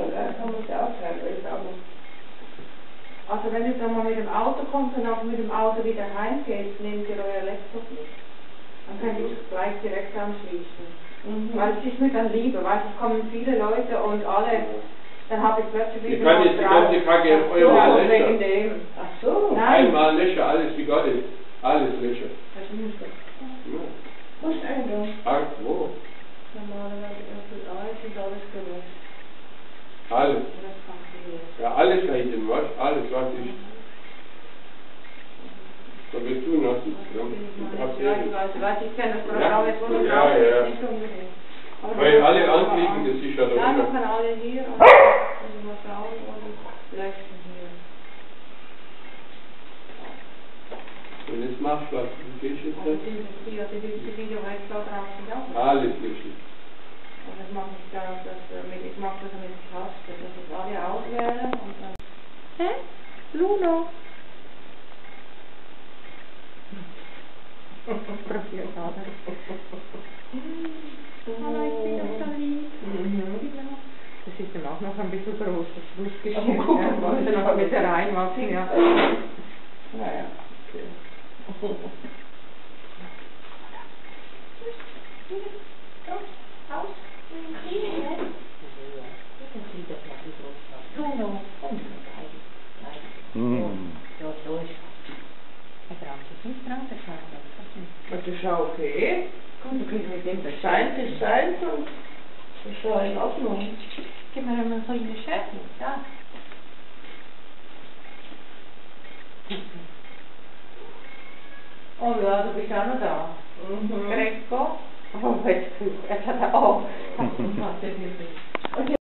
Kann man ja auch selber, ist aber. Also wenn ihr dann mal mit dem Auto kommt und auch mit dem Auto wieder heimgeht, nehmt ihr euer Laptop mit. Dann könnt ihr es gleich direkt anschließen. Weil es ist mir dann lieber, weil es kommen viele Leute und alle, dann habe ich plötzlich wieder kann jetzt die ganze Kacke auf einmal löschen. wegen dem. Ach so. Nein. Einmal löschen, alles wie Gott ist. Alles löschen. Das muss doch. Ja. Muss eigentlich. Ah, wo? Normalerweise ist alles gelöscht. Alles. Das funktioniert. Ja, alles rechnen, was? Alles, was ist. Da wirst du noch sitzen. Ich kenne das Ja. Programm jetzt wohl Ja, ja. nicht unbedingt. Aber Weil man alle kann anklicken, das ist ja da Nein, man wieder. kann alle hier und mal schauen und löschen hier. Wenn du das machst, was gehst du Also jetzt? die Video, wo ich da drauf sind, auch nicht. Alles löschen. Und das mache ich da, ich mache das mit Taste, dass ich alle auswählen und dann... Hä? Luno? Probier es an. Hallo, ich bin auf der Lied. Das ist dann auch noch ein bisschen groß, das Schlussgeschirr. Oh, guck mal, muss dann noch mit reinmachen, ja. Naja, okay. Luno, komm. Ja, so ist es. Er braucht sich nicht dran, der kann das. Das ist ja okay. Gut, du kriegst mit dem Scheint ist seins und das ist ja in Ordnung. Gib mir einmal so eine Schärfe, da. Oh ja, du bist auch noch da. Greco. Oh, jetzt hat er auch.